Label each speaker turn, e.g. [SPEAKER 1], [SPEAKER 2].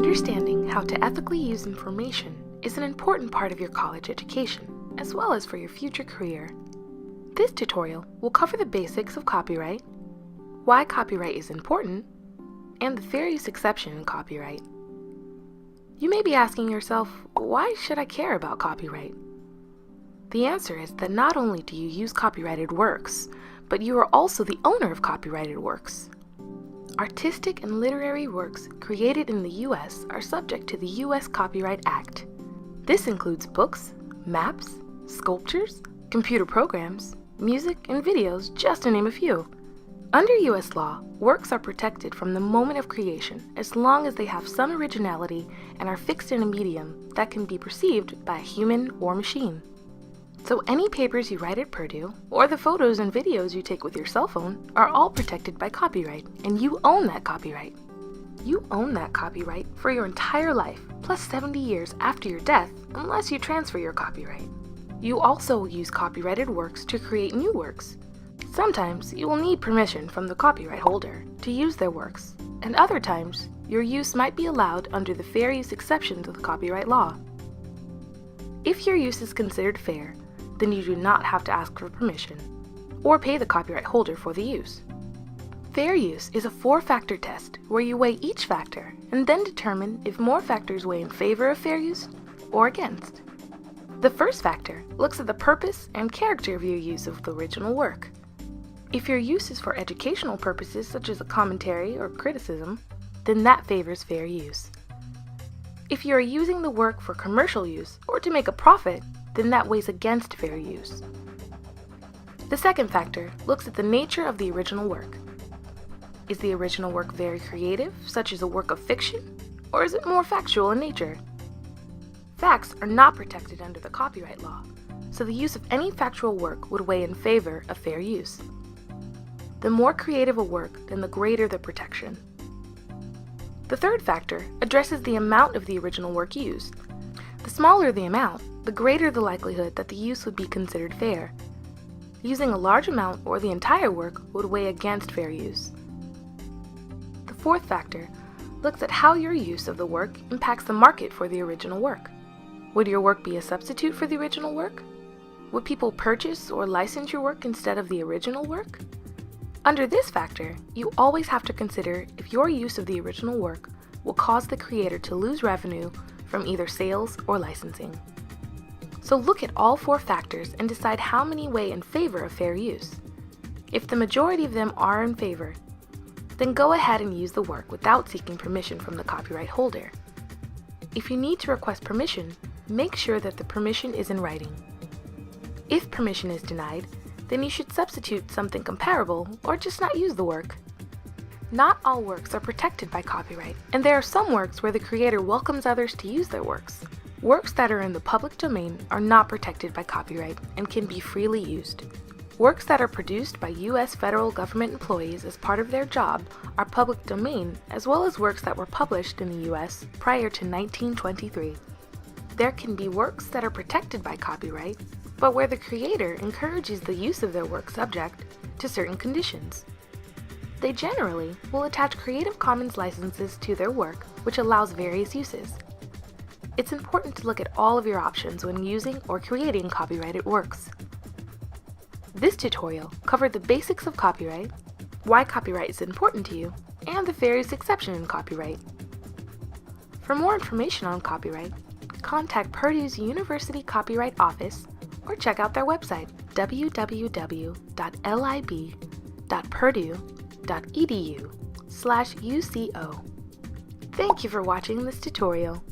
[SPEAKER 1] Understanding how to ethically use information is an important part of your college education, as well as for your future career. This tutorial will cover the basics of copyright, why copyright is important, and the fair use exception in copyright. You may be asking yourself, why should I care about copyright? The answer is that not only do you use copyrighted works, but you are also the owner of copyrighted works. Artistic and literary works created in the U.S. are subject to the U.S. Copyright Act. This includes books, maps, sculptures, computer programs, music, and videos, just to name a few. Under U.S. law, works are protected from the moment of creation as long as they have some originality and are fixed in a medium that can be perceived by a human or machine. So any papers you write at Purdue, or the photos and videos you take with your cell phone, are all protected by copyright, and you own that copyright. You own that copyright for your entire life, plus 70 years after your death, unless you transfer your copyright. You also will use copyrighted works to create new works. Sometimes you will need permission from the copyright holder to use their works, and other times your use might be allowed under the fair use exception to the copyright law. If your use is considered fair, then you do not have to ask for permission or pay the copyright holder for the use. Fair use is a 4-factor test where you weigh each factor and then determine if more factors weigh in favor of fair use or against. The first factor looks at the purpose and character of your use of the original work. If your use is for educational purposes such as a commentary or criticism, then that favors fair use. If you are using the work for commercial use or to make a profit, then that weighs against fair use. The second factor looks at the nature of the original work. Is the original work very creative, such as a work of fiction, or is it more factual in nature? Facts are not protected under the copyright law, so the use of any factual work would weigh in favor of fair use. The more creative a work, then the greater the protection. The third factor addresses the amount of the original work used. The smaller the amount, the greater the likelihood that the use would be considered fair. Using a large amount or the entire work would weigh against fair use. The fourth factor looks at how your use of the work impacts the market for the original work. Would your work be a substitute for the original work? Would people purchase or license your work instead of the original work? Under this factor, you always have to consider if your use of the original work will cause the creator to lose revenue from either sales or licensing. So look at all 4 factors and decide how many weigh in favor of fair use. If the majority of them are in favor, then go ahead and use the work without seeking permission from the copyright holder. If you need to request permission, make sure that the permission is in writing. If permission is denied, then you should substitute something comparable or just not use the work. Not all works are protected by copyright, and there are some works where the creator welcomes others to use their works. Works that are in the public domain are not protected by copyright and can be freely used. Works that are produced by U.S. federal government employees as part of their job are public domain, as well as works that were published in the U.S. prior to 1923. There can be works that are protected by copyright, but where the creator encourages the use of their work subject to certain conditions. They generally will attach Creative Commons licenses to their work, which allows various uses. It's important to look at all of your options when using or creating copyrighted works. This tutorial covered the basics of copyright, why copyright is important to you, and the fair use exception in copyright. For more information on copyright, contact Purdue's University Copyright Office or check out their website, www.lib.purdue.edu/UCO. Thank you for watching this tutorial.